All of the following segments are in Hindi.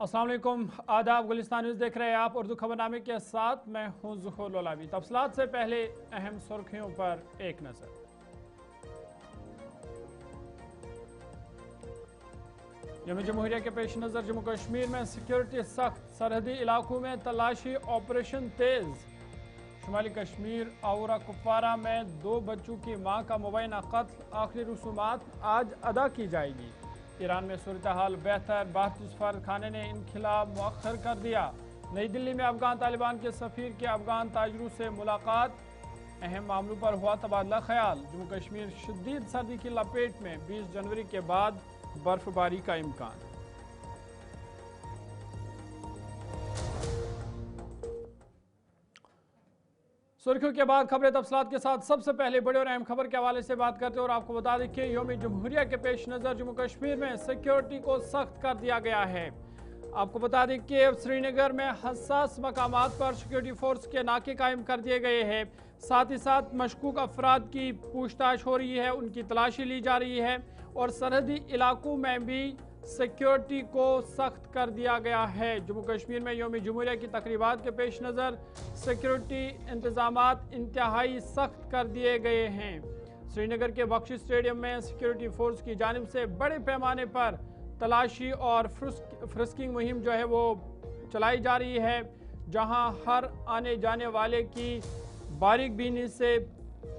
अस्सलाम वालेकुम, आदाब। गुलिस्तान न्यूज़ देख रहे हैं आप। उर्दू खबरनामे के साथ मैं हूं ज़ुहूर लोलावी। तफसीलात से पहले अहम सुर्खियों पर एक नज़र। यौम जमहूरिया के पेश नज़र जम्मू कश्मीर में सिक्योरिटी सख्त, सरहदी इलाकों में तलाशी ऑपरेशन तेज़। शुमाली कश्मीर आउरा कुपवारा में 2 बच्चों की मां का मुबैना कत्ल, आखिरी रसूमात आज अदा की जाएगी। ईरान में सूरत हाल बेहतर, भारतीय सफारतखाने ने इनखिला मुअख्खर कर दिया। नई दिल्ली में अफगान तालिबान के सफ़ीर के अफगान ताजरों से मुलाकात, अहम मामलों पर हुआ तबादला ख्याल। जम्मू कश्मीर शदीद सर्दी की लपेट में, 20 जनवरी के बाद बर्फबारी का इम्कान। सुर्खियों के बाद खबरें तफसीलात के साथ। सबसे पहले बड़े और अहम खबर के हवाले से बात करते हैं और आपको बता दें कि यौम जमहूरिया के पेश नज़र जम्मू कश्मीर में सिक्योरिटी को सख्त कर दिया गया है। आपको बता दें कि श्रीनगर में हसास मकामात पर सिक्योरिटी फोर्स के नाके कायम कर दिए गए हैं। साथ ही साथ मशकूक अफराद की पूछताछ हो रही है, उनकी तलाशी ली जा रही है और सरहदी इलाकों में भी सिक्योरिटी को सख्त कर दिया गया है। जम्मू कश्मीर में यौम जमहूरिया की तकरीबात के पेश नज़र सिक्योरिटी इंतजामात इंतहाई सख्त कर दिए गए हैं। श्रीनगर के बख्शी स्टेडियम में सिक्योरिटी फोर्स की जानिब से बड़े पैमाने पर तलाशी और फ्रिस्किंग मुहिम जो है वो चलाई जा रही है, जहां हर आने जाने वाले की बारीक बीनी से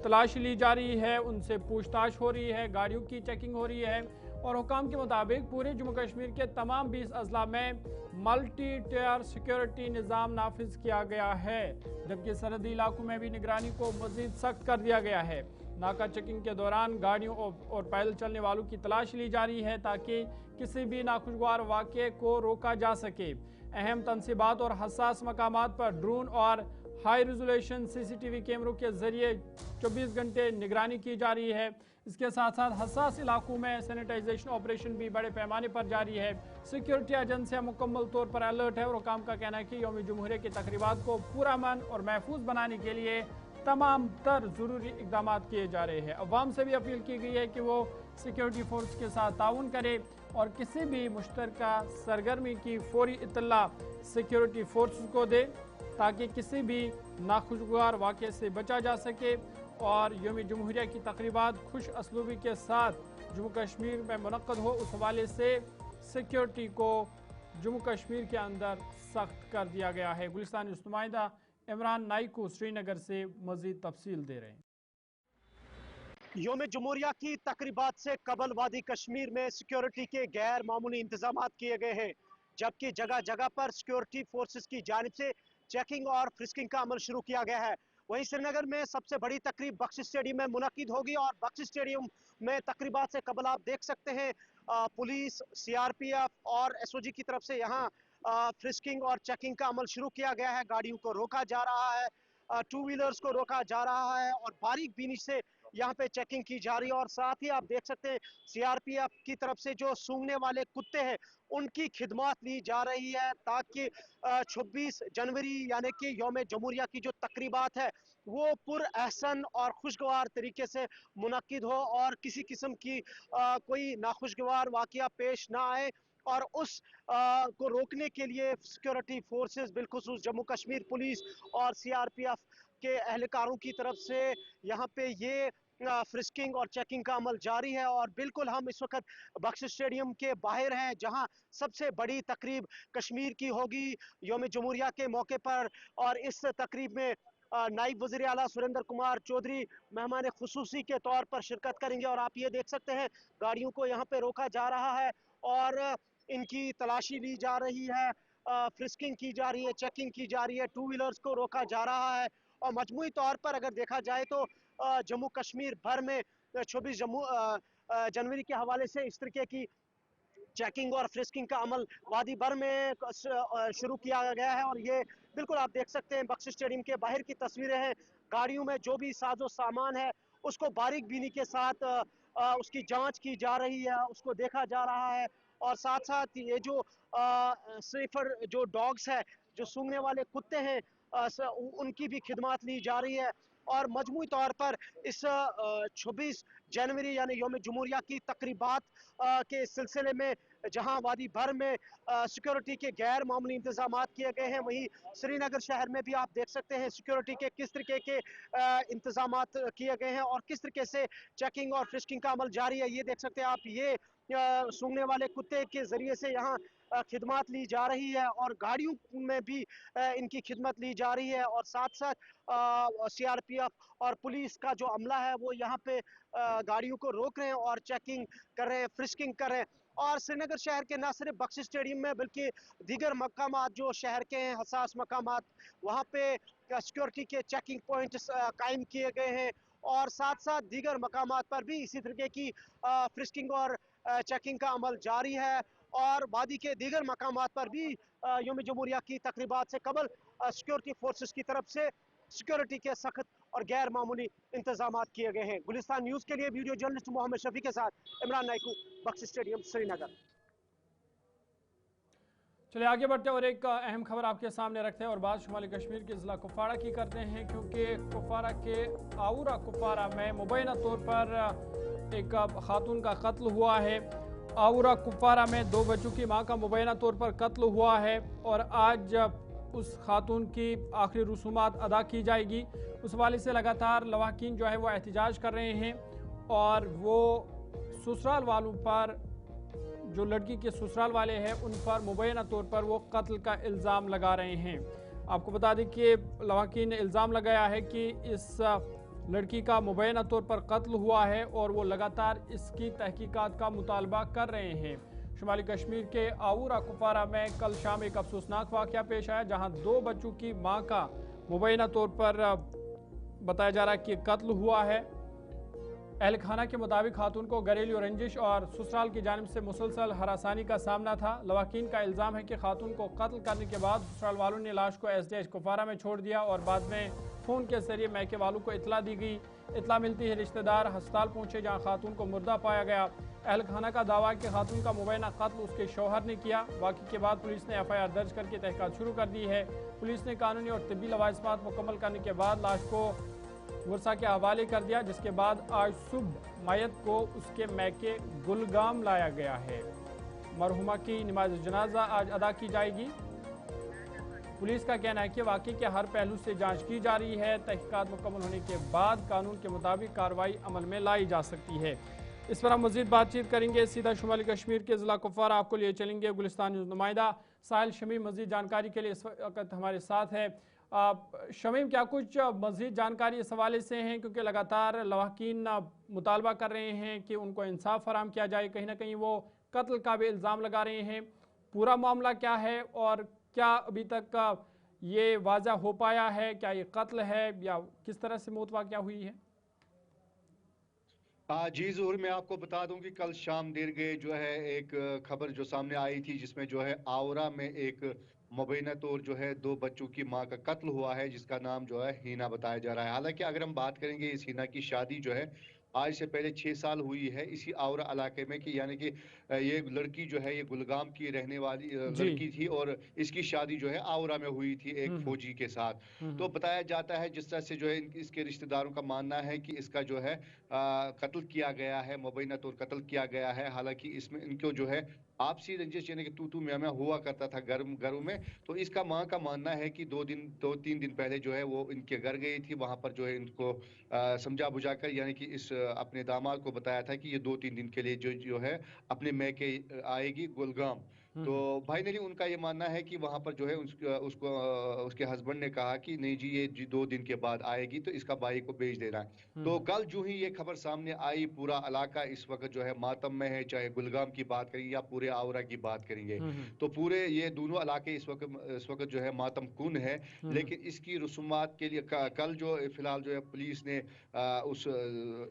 तलाशी ली जा रही है, उनसे पूछताछ हो रही है, गाड़ियों की चेकिंग हो रही है और हुकाम के मुताबिक पूरे जम्मू कश्मीर के तमाम 20 अजला में मल्टी टियर सिक्योरिटी निज़ाम नाफिज किया गया है, जबकि सरहदी इलाकों में भी निगरानी को मजीद सख्त कर दिया गया है। नाका चेकिंग के दौरान गाड़ियों और पैदल चलने वालों की तलाश ली जा रही है ताकि किसी भी नाखुशगवार वाक़े को रोका जा सके। अहम तनसीबात और हसास मकामात पर ड्रोन और हाई रेजोल्यूशन CCTV कैमरों के जरिए 24 घंटे निगरानी की जा रही है। इसके साथ साथ हसास इलाकों में सैनिटाइजेशन ऑपरेशन भी बड़े पैमाने पर जारी है। सिक्योरिटी एजेंसियां मुकम्मल तौर पर अलर्ट है और हुकाम का कहना है कि यौम जमहूरिया की तकरीबात को पुरअमन और महफूज बनाने के लिए तमाम तर ज़रूरी इकदाम किए जा रहे हैं। अवाम से भी अपील की गई है कि वो सिक्योरिटी फोर्स के साथ ताउन करे और किसी भी मुश्तरका सरगर्मी की फौरी इत्तला सिक्योरिटी फोर्स को दे ताकि किसी भी नाखुशगवार वाक़े से बचा जा सके और यौम जमहूरिया की तकरीबात खुश असलूबी के साथ जम्मू कश्मीर में मुनक्कद हो। उस हवाले से सिक्योरिटी को जम्मू कश्मीर के अंदर सख्त कर दिया गया है। गुलिस्तान न्यूज़ नुमाइंदा इमरान नाइकू श्रीनगर से मज़ीद तफसील दे रहे हैं। यौम जमहूरिया की तकरीबात से कबल वादी कश्मीर में सिक्योरिटी के गैर मामूली इंतजाम किए गए हैं, जबकि जगह जगह पर सिक्योरिटी फोर्सेस की जानिब से चेकिंग और फ्रिस्किंग का अमल शुरू किया गया है। वहीं श्रीनगर में सबसे बड़ी तकरीब बख्शी स्टेडियम में मुनक्किद होगी और बख्शी स्टेडियम में तकरीबात से कबल आप देख सकते हैं पुलिस, CRPF और SOG की तरफ से यहाँ फ्रिस्किंग और चेकिंग का अमल शुरू किया गया है। गाड़ियों को रोका जा रहा है, 2 व्हीलर्स को रोका जा रहा है और बारीक बीनी से यहाँ पे चेकिंग की जा रही है। और साथ ही आप देख सकते हैं CRPF की तरफ से जो सूंघने वाले कुत्ते हैं उनकी खिदमत ली जा रही है ताकि 26 जनवरी यानी कि यौम जमहूरिया की जो तकरीबात है वो पुरअहसन और खुशगवार तरीके से मुनक्किद हो और किसी किस्म की कोई नाखुशगवार वाकया पेश ना आए। और उस को रोकने के लिए सिक्योरिटी फोर्सेस बिलखुसूस जम्मू कश्मीर पुलिस और CRPF के एहलकारों की तरफ से यहाँ पे ये फ्रिस्किंग और चेकिंग का अमल जारी है। और बिल्कुल हम इस वक्त बख्शी स्टेडियम के बाहर हैं जहां सबसे बड़ी तकरीब कश्मीर की होगी यौम जमहूरिया के मौके पर। और इस तकरीब में नायब वज़ीर आला सुरेंद्र कुमार चौधरी मेहमान खुसूसी के तौर पर शिरकत करेंगे। और आप ये देख सकते हैं गाड़ियों को यहाँ पे रोका जा रहा है और इनकी तलाशी ली जा रही है, फ्रिस्किंग की जा रही है, चेकिंग की जा रही है, 2 व्हीलर्स को रोका जा रहा है। और मजमूई तौर पर अगर देखा जाए तो जम्मू कश्मीर भर में 26 जनवरी के हवाले से इस तरीके की चेकिंग और फ्रिस्किंग का अमल वादी भर में शुरू किया गया है। और ये बिल्कुल आप देख सकते हैं बख्शी स्टेडियम के बाहर की तस्वीरें हैं। गाड़ियों में जो भी साजो सामान है उसको बारीक बीनी के साथ उसकी जांच की जा रही है, उसको देखा जा रहा है। और साथ साथ ये जो स्नीफर जो डॉग्स है, जो सूंघने वाले कुत्ते हैं, उनकी भी खिदमत ली जा रही है। और मजमूई तौर पर इस 26 जनवरी यानी योम जमहूरिया की तकरीबात के सिलसिले में जहां वादी भर में सिक्योरिटी के गैर मामूली इंतजाम किए गए हैं, वहीं श्रीनगर शहर में भी आप देख सकते हैं सिक्योरिटी के किस तरीके के इंतजाम किए गए हैं और किस तरीके से चेकिंग और फ्रिस्किंग का अमल जारी है। ये देख सकते हैं आप, ये सूंघने वाले कुत्ते के जरिए से यहाँ खिदमत ली जा रही है और गाड़ियों में भी इनकी खिदमत ली जा रही है और साथ साथ सीआरपीएफ और पुलिस का जो अमला है वो यहाँ पे गाड़ियों को रोक रहे हैं और चेकिंग कर रहे हैं, फ्रिस्किंग कर रहे हैं। और श्रीनगर शहर के न सिर्फ बख्शी स्टेडियम में बल्कि दीगर मकामात जो शहर के हैं हसास मकामात, वहाँ पे सिक्योरिटी के चेकिंग पॉइंट कायम किए गए हैं और साथ साथ दीगर मकामात पर भी इसी तरीके की फ्रिस्किंग और चेकिंग का अमल जारी है और वादी के दीगर मकामात पर भी योम जमहूरिया की तकरीबात से कबल सिक्योरिटी फोर्सेस की तरफ से सिक्योरिटी के सख्त और गैर मामूली इंतजाम किए गए हैं। गुलिस्तान न्यूज के लिए वीडियो जर्नलिस्ट मोहम्मद शफी के साथ इमरान नाइकू, बख्शी स्टेडियम, श्रीनगर। चलिए आगे बढ़ते हैं और एक अहम खबर आपके सामने रखते हैं और बात शुमाली कश्मीर के ज़िला कुपवाड़ा की करते हैं, क्योंकि कुपवाड़ा के आउरा कुपवाड़ा में मुबैना तौर पर एक खातून का कत्ल हुआ है। आउरा कुपवाड़ा में 2 बच्चों की मां का मुबैना तौर पर कत्ल हुआ है और आज उस खातून की आखिरी रसूमात अदा की जाएगी। उस हवाले से लगातार लवाकिन जो है वो एहतजाज कर रहे हैं और वो ससुराल वालों पर, जो लड़की के ससुराल वाले हैं उन पर मुबैना तौर पर वो कत्ल का इल्ज़ाम लगा रहे हैं। आपको बता दें कि लवाकिन ने इल्ज़ाम लगाया है कि इस लड़की का मुबैना तौर पर कत्ल हुआ है और वो लगातार इसकी तहकीकात का मुतालबा कर रहे हैं। शुमाली कश्मीर के आउरा कुपवाड़ा में कल शाम एक अफसोसनाक वाक़या पेश आया, जहां 2 बच्चों की मां का मुबैना तौर पर बताया जा रहा है कि कत्ल हुआ है। अहल खाना के मुताबिक खातून को घरेलू रंजिश और ससुराल की जानिब से मुसलसल हरासानी का सामना था। लवाकिन का इल्ज़ाम है कि खातून को कत्ल करने के बाद ससुराल वालों ने लाश को एसडीएच कुपवाड़ा में छोड़ दिया और बाद में फ़ोन के जरिए मैके वालों को इतला दी गई। इतला मिलती है रिश्तेदार अस्पताल पहुंचे, जहां खातून को मुर्दा पाया गया। अहल खाना का दावा है कि खातून का मुबैना कत्ल उसके शौहर ने किया। वाक़े के बाद पुलिस ने FIR दर्ज करके तहक़ीक़ात शुरू कर दी है। पुलिस ने कानूनी और तिब्बी लवाज़िमात मुकम्मल करने के बाद लाश को वर्षा के हवाले कर दिया, जिसके बाद आज सुबह मैयत को उसके मैके गुलगाम लाया गया है। मरहुमा की नमाज जनाजा आज अदा की जाएगी। पुलिस का कहना है कि वाक़े के हर पहलू से जांच की जा रही है। तहकीकात मुकम्मल होने के बाद कानून के मुताबिक कार्रवाई अमल में लाई जा सकती है। इस पर हम मज़ीद बातचीत करेंगे। सीधा शुमाली कश्मीर के ज़िला कुपवाड़ा आपको लिए चलेंगे। गुलिस्तान न्यूज़ नुमाइंदा साहिल शमीम मज़ीद जानकारी के लिए इस वक्त हमारे साथ है। शमीम, क्या कुछ मज़ीद जानकारी इस हवाले से हैं, क्योंकि लगातार लवाकिन मुतालबा कर रहे हैं कि उनको इंसाफ फराम किया जाए, कहीं ना कहीं वो कत्ल का भी इल्ज़ाम लगा रहे हैं। पूरा मामला क्या है और क्या अभी तक ये वाज़ा हो पाया है, क्या ये कत्ल है या किस तरह से मौत वाक़या हुई है? जी ज़रूर, मैं आपको बता दूं कि कल शाम देर गए जो है एक खबर जो सामने आई थी, जिसमें जो है आउरा में एक मुबैना तौर जो है 2 बच्चों की मां का कत्ल हुआ है, जिसका नाम जो है हीना बताया जा रहा है। हालांकि अगर हम बात करेंगे इस हीना की शादी जो है आज से पहले 6 साल हुई है इसी आउरा इलाके में, कि यानी कि ये लड़की जो है ये गुलगाम की रहने वाली लड़की थी और इसकी शादी जो है आउरा में हुई थी एक फौजी के साथ। तो बताया जाता है जिस तरह से जो है इसके रिश्तेदारों का मानना है कि इसका जो है कत्ल किया गया है, मुबैना तौर कत्ल किया गया है। हालांकि इसमें इनको जो है आपसी रंजिश यानी कि तू मैं हुआ करता था घरों में। तो इसका मां का मानना है कि 2-3 दिन पहले जो है वो इनके घर गई थी, वहां पर जो है इनको समझा बुझाकर यानी कि इस अपने दामाद को बताया था कि ये 2-3 दिन के लिए जो है अपने मैके आएगी गुलगाम। तो फाइनली उनका ये मानना है कि वहां पर जो है उसको उसके हस्बैंड ने कहा कि नहीं जी ये 2 दिन के बाद आएगी, तो इसका भाई को भेज देना है। तो कल जो ही ये खबर सामने आई, पूरा इलाका इस वक्त जो है मातम में है, चाहे गुलगाम की बात करें या पूरे आउरा की बात करेंगे। तो पूरे ये दोनों इलाके इस वक्त जो है मातम कुन है। लेकिन इसकी रसूमात के लिए कल जो फिलहाल जो है पुलिस ने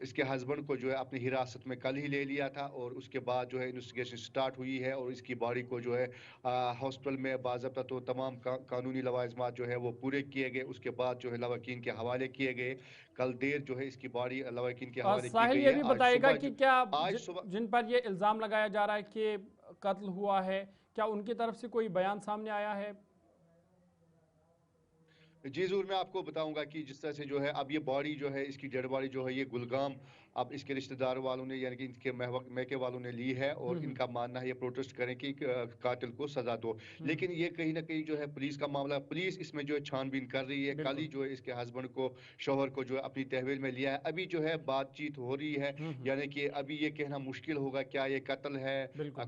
इसके हस्बैंड को जो है अपनी हिरासत में कल ही ले लिया था और उसके बाद जो है इन्वेस्टिगेशन स्टार्ट हुई है और इसकी बॉडी को जो है हॉस्पिटल में बाज़ाब्ता तो तमाम कानूनी लवाज़िमात जो है वो पूरे किए गए, उसके बाद जो है लवाकिन के हवाले किए गए। कल देर जो है इसकी बॉडी लवाकिन के हवाले की साहिल गई ये है। भी आज बताएगा कि क्या आज सुबह जिन पर ये इल्ज़ाम लगाया जा रहा है कि कत्ल हुआ है, क्या उनकी तरफ से कोई बयान सामने आया है? जी जरूर, मैं आपको बताऊंगा कि जिस तरह से जो है अब ये बॉडी जो है इसकी डेड बॉडी जो है ये गुलगाम अब इसके रिश्तेदार वालों ने यानी कि इनके मैके वालों ने ली है और इनका मानना है ये प्रोटेस्ट करें कि कातिल को सजा दो। लेकिन ये कहीं ना कहीं जो है पुलिस का मामला, पुलिस इसमें जो है छानबीन कर रही है। कल ही जो है इसके हस्बैंड को, शोहर को जो है अपनी तहवील में लिया है। अभी जो है बातचीत हो रही है, यानी कि अभी ये कहना मुश्किल होगा क्या ये कत्ल है,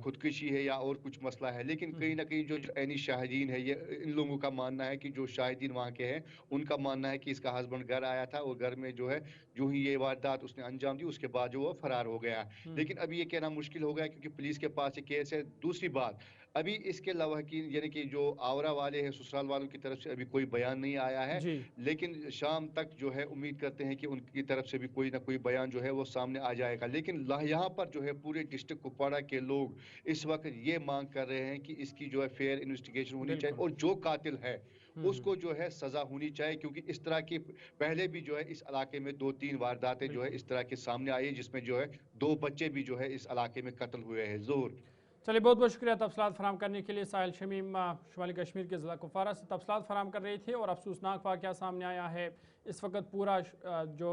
खुदकुशी है या और कुछ मसला है। लेकिन कहीं ना कहीं जो ऐनी शाहिदीन है, ये इन लोगों का मानना है कि जो शाहिदीन वहाँ के हैं उनका मानना है कि इसका हस्बैंड घर आया था और घर में जो है जो ही ये वारदात उसने अंजाम दी उसके बाद जो वो फरार हो गया। लेकिन अभी ये कहना मुश्किल हो गया क्योंकि पुलिस के पास ये केस है। दूसरी बात, अभी इसके अलावा की यानी कि जो आवरा वाले हैं, ससुराल वालों की तरफ से अभी कोई बयान नहीं आया है। लेकिन शाम तक जो है उम्मीद करते हैं कि उनकी तरफ से भी कोई ना कोई बयान जो है वो सामने आ जाएगा। लेकिन यहाँ पर जो है पूरे डिस्ट्रिक्ट कुपवाड़ा के लोग इस वक्त ये मांग कर रहे हैं कि इसकी जो है फेयर इन्वेस्टिगेशन होनी चाहिए और जो कातिल है उसको जो है सजा होनी चाहिए। क्योंकि इस तरह की पहले भी जो है इस इलाके में 2-3 वारदातें जो है इस तरह के सामने आई, जिसमें जो है 2 बच्चे भी जो है इस इलाके में कत्ल हुए हैं। जोर चलिए, बहुत बहुत शुक्रिया तफसीलात फराम करने के लिए। साहिल शमीम शुमाली कश्मीर के ज़िला कुपवारा से तफसीलात फराम कर रही थी। और अफसोसनाक वाक़या सामने आया है। इस वक्त पूरा जो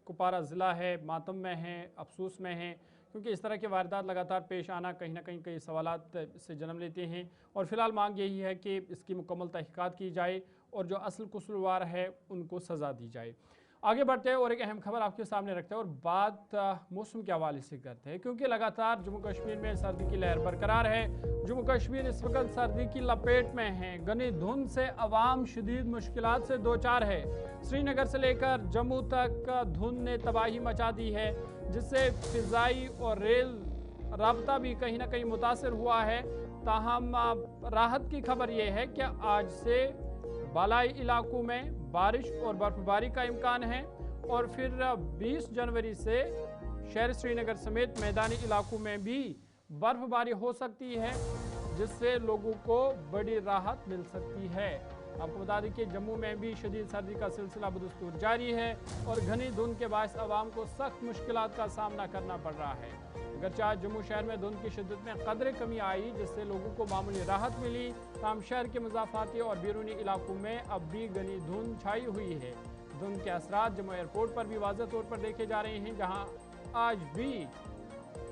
कुपवारा ज़िला है मातम में है, अफसोस में है, क्योंकि इस तरह के वारदात लगातार पेश आना कहीं ना कहीं कई सवालात से जन्म लेते हैं। और फ़िलहाल मांग यही है कि इसकी मुकम्मल तहक़ीक़ात की जाए और जो असल कसूरवार है उनको सज़ा दी जाए। आगे बढ़ते हैं और एक अहम खबर आपके सामने रखते हैं और बात मौसम के हवाले से करते हैं, क्योंकि लगातार जम्मू कश्मीर में सर्दी की लहर बरकरार है। जम्मू कश्मीर इस वक्त सर्दी की लपेट में है। घनी धुंध से अवाम शदीद मुश्किलात से दो चार है। श्रीनगर से लेकर जम्मू तक धुंध ने तबाही मचा दी है, जिससे फ़िज़ाई और रेल राबता भी कहीं ना कहीं मुतासर हुआ है। ताहम राहत की खबर यह है कि आज से बालाई इलाकों में बारिश और बर्फबारी का इम्कान है और फिर 20 जनवरी से शहर श्रीनगर समेत मैदानी इलाकों में भी बर्फबारी हो सकती है, जिससे लोगों को बड़ी राहत मिल सकती है। आपको बता दें कि जम्मू में भी शदीद सर्दी का सिलसिला बदस्तूर जारी है और घनी धुंध के बायस आवाम को सख्त मुश्किलात का सामना करना पड़ रहा है। अगरचे आज जम्मू शहर में धुंध की शिद्दत में कदरे कमी आई, जिससे लोगों को मामूली राहत मिली, ताम शहर के मुजाफाती और बैरूनी इलाकों में अब भी घनी धुंध छाई हुई है। धुंध के असरात जम्मू एयरपोर्ट पर भी वाज़ेह तौर पर देखे जा रहे हैं, जहाँ आज भी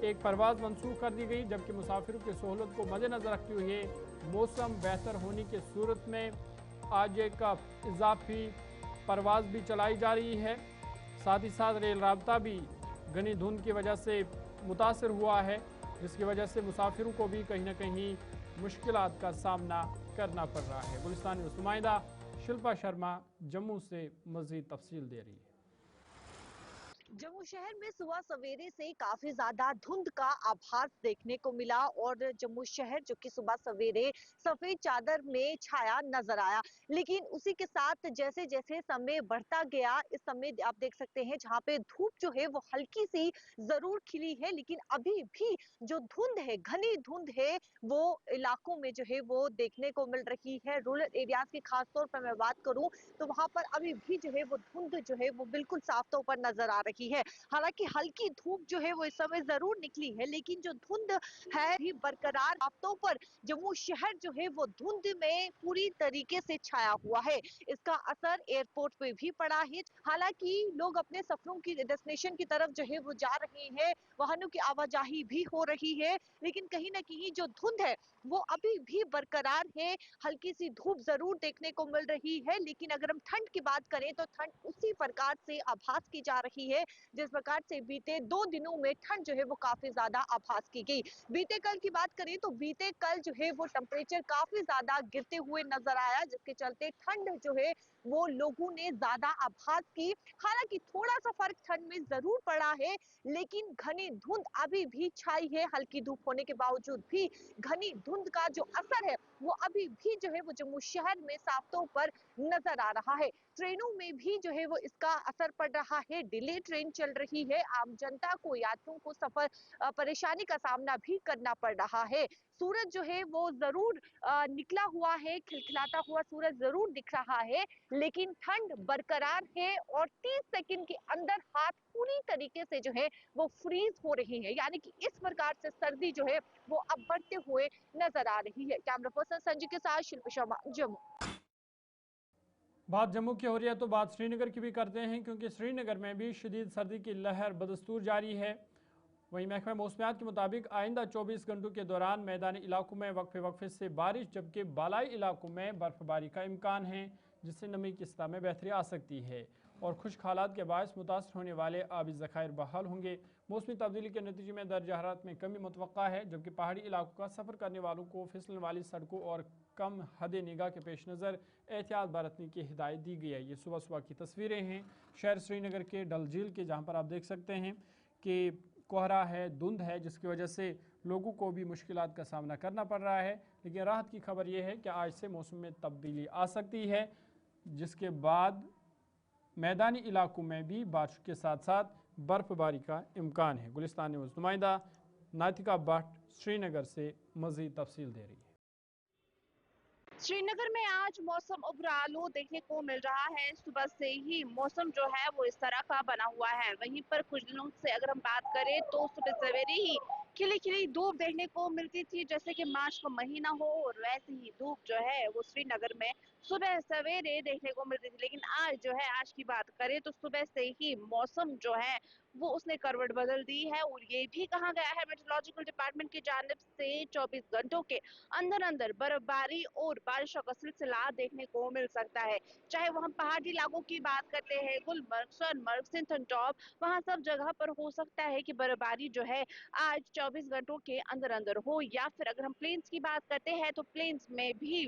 एक परवाज़ मनसूख कर दी गई, जबकि मुसाफिरों की सहूलत को मद्देनज़र रखते हुए मौसम बेहतर होने की सूरत में आज एक इजाफी परवाज़ भी चलाई जा रही है। साथ ही साथ रेल राबता भी घनी धुंध की वजह से मुतासर हुआ है, जिसकी वजह से मुसाफिरों को भी कहीं ना कहीं मुश्किलात का सामना करना पड़ रहा है। गुलिस्तानी नुमाइंदा शिल्पा शर्मा जम्मू से मज़ीद तफसील दे रही है। जम्मू शहर में सुबह सवेरे से काफी ज्यादा धुंध का आभास देखने को मिला और जम्मू शहर जो कि सुबह सवेरे सफेद चादर में छाया नजर आया। लेकिन उसी के साथ जैसे जैसे समय बढ़ता गया, इस समय आप देख सकते हैं जहाँ पे धूप जो है वो हल्की सी जरूर खिली है, लेकिन अभी भी जो धुंध है, घनी धुंध है, वो इलाकों में जो है वो देखने को मिल रही है। रूरल एरियाज की खासतौर पर मैं बात करूं तो वहां पर अभी भी जो है वो धुंध जो है वो बिल्कुल साफ तौर पर नजर आ रही है। हालांकि हल्की धूप जो है वो इस समय जरूर निकली है, लेकिन जो धुंध है भी बरकरार। हफ्तों पर जम्मू शहर जो है वो धुंध में पूरी तरीके से छाया हुआ है। इसका असर एयरपोर्ट पे भी पड़ा है। हालांकि लोग अपने सफरों की डेस्टिनेशन की तरफ जो है वो जा रहे हैं, वाहनों की आवाजाही भी हो रही है, लेकिन कहीं ना कहीं जो धुंध है वो अभी भी बरकरार है। हल्की सी धूप जरूर देखने को मिल रही है, लेकिन अगर हम ठंड की बात करें तो ठंड उसी प्रकार से आभास की जा रही है जिस प्रकार से बीते 2 दिनों में ठंड जो है वो काफी ज्यादा आभास की गई। बीते कल की बात करें तो बीते कल जो है वो टेम्परेचर काफी ज्यादा गिरते हुए नजर आया, जिसके चलते ठंड जो है वो लोगों ने ज्यादा आभास की। हालांकि थोड़ा सा फर्क ठंड में जरूर पड़ा है, लेकिन घनी धुंध अभी भी छाई है। हल्की धूप होने के बावजूद भी घनी धुंध का जो असर है वो अभी भी जो है वो जम्मू शहर में साफ तौर पर नजर आ रहा है। ट्रेनों में भी जो है वो इसका असर पड़ रहा है। डिले ट्रेन चल रही है, आम जनता को, यात्रियों को सफर परेशानी का सामना भी करना पड़ रहा है। सूरज जो है वो जरूर निकला हुआ है, खिलखिलाता हुआ सूरज जरूर दिख रहा है, लेकिन ठंड बरकरार है और 30 सेकंड के अंदर हाथ पूरी तरीके से जो है वो फ्रीज हो रहे हैं। यानी कि इस प्रकार से सर्दी जो है वो अब बढ़ते हुए नजर आ रही है। कैमरा पर्सन संजय के साथ शिल्पा शर्मा, जम्मू। बात जम्मू की हो रही है तो बात श्रीनगर की भी करते हैं, क्योंकि श्रीनगर में भी शदीद सर्दी की लहर बदस्तूर जारी है। वहीं महकमा मौसमियात के मुताबिक आइंदा 24 घंटों के दौरान मैदानी इलाकों में वक्फे वक्फे से बारिश, जबकि बालाई इलाकों में बर्फबारी का इम्कान है, जिससे नमी की सतह में बेहतरी आ सकती है और खुश्क हालात के बायस मुतासर होने वाले आबी ज़खायर बहाल होंगे। मौसमी तब्दीली के नतीजे में दर्ज हरारत में कमी मुतवक्का है, जबकि पहाड़ी इलाकों का सफ़र करने वालों को फिसलन वाली सड़कों और कम हद निगाह के पेश नज़र एहतियात बरतने की हिदायत दी गई है। ये सुबह सुबह की तस्वीरें हैं शहर श्रीनगर के डल झील के, जहाँ पर आप देख सकते हैं कि कोहरा है, धुंध है, जिसकी वजह से लोगों को भी मुश्किलात का सामना करना पड़ रहा है। लेकिन राहत की खबर यह है कि आज से मौसम में तब्दीली आ सकती है, जिसके बाद मैदानी इलाकों में भी बारिश के साथ साथ बर्फबारी का इम्कान है। गुलिस्तान न्यूज़ नुमाइंदा नातिका भट्ट श्रीनगर से मज़ीद तफसील दे रही है। श्रीनगर में आज मौसम उबरालू देखने को मिल रहा है। सुबह से ही मौसम जो है वो इस तरह का बना हुआ है। वहीं पर कुछ दिनों से अगर हम बात करें तो सुबह सवेरे ही खिली खिली धूप देखने को मिलती थी, जैसे कि मार्च का महीना हो, और वैसे ही धूप जो है वो श्रीनगर में सुबह सवेरे देखने को मिलती थी। लेकिन आज जो है, आज की बात करें तो सुबह से ही मौसम जो है वो उसने करवट बदल दी है। और ये भी कहा गया है मेट्रोलॉजिकल डिपार्टमेंट की जानिब से 24 घंटों के अंदर अंदर बर्फबारी और बारिशों का सिलसिला देखने को मिल सकता है। चाहे वो हम पहाड़ी इलाकों की बात करते हैं, गुलमर्ग, सोनमर्ग, सिंथन टॉप, वहाँ सब जगह पर हो सकता है कि बर्फबारी जो है आज 24 घंटों के अंदर अंदर हो। या फिर अगर हम प्लेन्स की बात करते हैं तो प्लेन्स में भी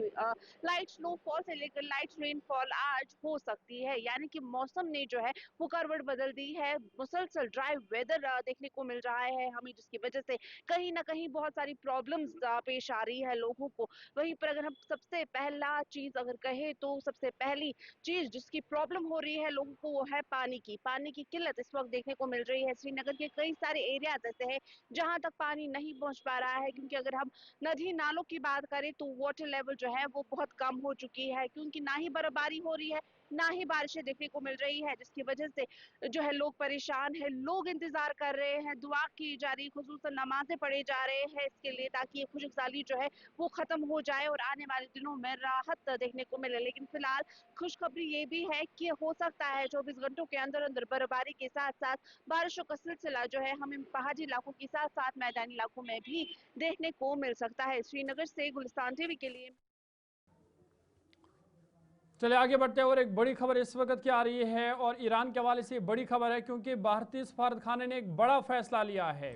लाइट स्नोफॉल से लेकर लाइट रेनफॉल आज हो सकती है। यानी कि मौसम ने जो है वो करवट बदल दी है। मुसलसल ड्राई वेदर देखने को मिल रहा है हमें, जिसकी वजह से कहीं ना कहीं बहुत सारी प्रॉब्लम्स पेश आ रही है लोगों को। वहीं पर अगर हम सबसे पहला चीज अगर कहे तो सबसे पहली चीज जिसकी प्रॉब्लम हो रही है लोगों को वो है पानी की किल्लत इस वक्त देखने को मिल रही है। श्रीनगर के कई सारे एरिया ऐसे हैं जहां तक पानी नहीं पहुंच पा रहा है, क्योंकि अगर हम नदी नालों की बात करें तो वाटर लेवल जो है वो बहुत कम हो चुकी है, क्योंकि ना ही बर्फबारी हो रही है ना ही बारिशें देखने को मिल रही है, जिसकी वजह से जो है लोग परेशान है। लोग इंतजार कर रहे हैं, दुआ की जा रही, खुसूसन नमाजें पढ़े जा रहे हैं इसके लिए, ताकि ये खुशहाली जो है वो खत्म हो जाए और आने वाले दिनों में राहत देखने को मिले। लेकिन फिलहाल खुशखबरी ये भी है कि हो सकता है 24 घंटों के अंदर अंदर बर्फबारी के साथ साथ बारिशों का सिलसिला जो है हमें पहाड़ी इलाकों के साथ साथ मैदानी इलाकों में भी देखने को मिल सकता है। श्रीनगर से गुलिस्तान टीवी के लिए। चलिए आगे बढ़ते हैं और एक बड़ी खबर इस वक्त की आ रही है, और ईरान के हवाले से बड़ी खबर है, क्योंकि भारतीय सफारतखाने ने एक बड़ा फैसला लिया है।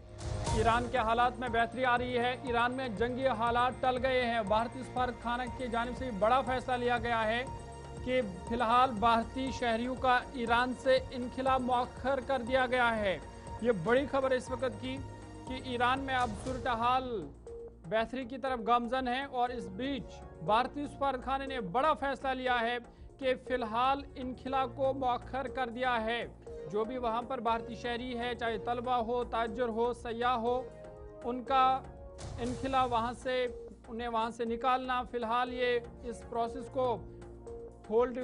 ईरान के हालात में बेहतरी आ रही है, ईरान में जंगी हालात टल गए हैं। भारतीय सफारतखाना की जानिब से बड़ा फैसला लिया गया है कि फिलहाल भारतीय शहरियों का ईरान से इनखिला मौखर कर दिया गया है। ये बड़ी खबर है इस वक्त की कि ईरान में अब सूरत हाल बेहतरी की तरफ गामजन है, और इस बीच भारतीय सफारतखाने ने बड़ा फैसला लिया है कि फिलहाल इनखिला को मौखर कर दिया है। जो भी वहाँ पर भारतीय शहरी है, चाहे तलबा हो, ताजर हो, सयाह हो, उनका इनखिला उन्हें वहाँ से निकालना, फिलहाल ये इस प्रोसेस को होल्ड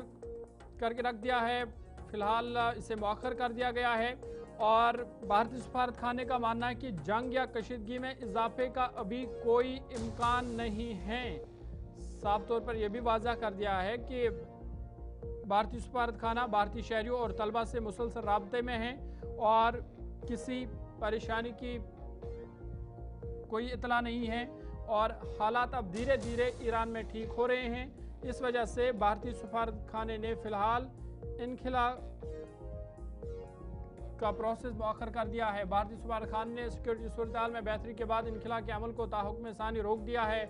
करके रख दिया है, फिलहाल इसे मौखर कर दिया गया है। और भारतीय सफारतखाने का मानना है कि जंग या कशीदगी में इजाफे का अभी कोई इम्कान नहीं है। साफ तौर पर यह भी वाज़ा कर दिया है कि भारतीय सफारतखाना भारतीय शहरियों और तलबा से मुसलसल राब्ते में है, और किसी परेशानी की कोई इतला नहीं है, और हालात अब धीरे धीरे ईरान में ठीक हो रहे हैं। इस वजह से भारतीय सफारतखाने ने फिलहाल इनखिला का प्रोसेस मौखर कर दिया है। भारतीय सफारतखाने ने सिक्योरिटी सूरत में बेहतरी के बाद इनखिला के अमल को ताहुक्म सानी रोक दिया है।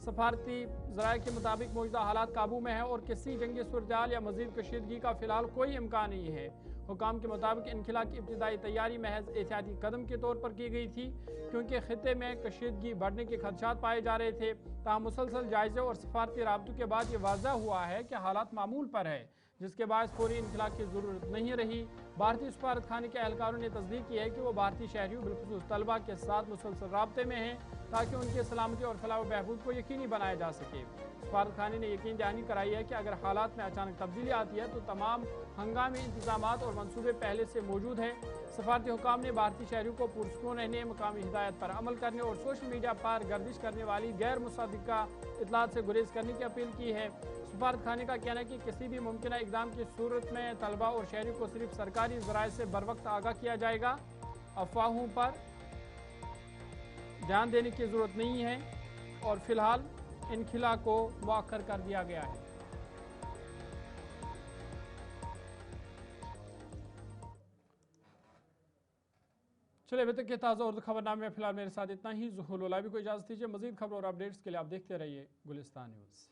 सफारती ज़राए के मुताबिक मौजूदा हालात काबू में है और किसी जंगी सूरत या मजीद कशीदगी का फिलहाल कोई इम्कान नहीं है। हुकाम के मुताबिक इनखिला की इब्तिदाई तैयारी महज एहतियाती कदम के तौर पर की गई थी, क्योंकि खिते में कशीदगी बढ़ने के खदशात पाए जा रहे थे। ताहम मुसलसल जायजे और सफारती राब्तों के बाद ये वाज़ह हुआ है कि हालात मामूल पर है, जिसके बाद फौरी इनखिला की ज़रूरत नहीं रही। भारतीय सफारत खाने के एहलकारों ने तस्दीक की है कि वो भारतीय शहरियों बिलखुसूस तलबा के साथ मुसलसल राब्ते में हैं ताकि उनकी सलामती और फलाह व बहबूद को यकीनी बनाया जा सके। सफारत खाने ने यकीन दहानी कराई है कि अगर हालात में अचानक तब्दीली आती है तो तमाम हंगामी इंतजाम और मनसूबे पहले से मौजूद हैं। सफारती हुकाम ने भारतीय शहरियों को पुरसुकून रहने, मकामी हिदायत पर अमल करने और सोशल मीडिया पर गर्दिश करने वाली गैर मुसद्दिका इतलात से गुरेज करने की अपील की है। सफारत खाने का कहना है कि किसी भी मुमकिन इकदाम की सूरत में तलबा और शहरियों को सिर्फ सरकारी ज़राए से बर वक्त आगाह किया जाएगा। अफवाहों पर ध्यान देने की ज़रूरत नहीं है और फिलहाल इन खिला को मुअक्खर कर दिया गया है। चलिए अभी तक के ताज़ा उर्दू खबरनामे में फिलहाल मेरे साथ इतना ही। ज़ुहूर लुलाबी को इजाज़त दीजिए। मज़ीद खबर और अपडेट्स के लिए आप देखते रहिए गुलिस्तान न्यूज़।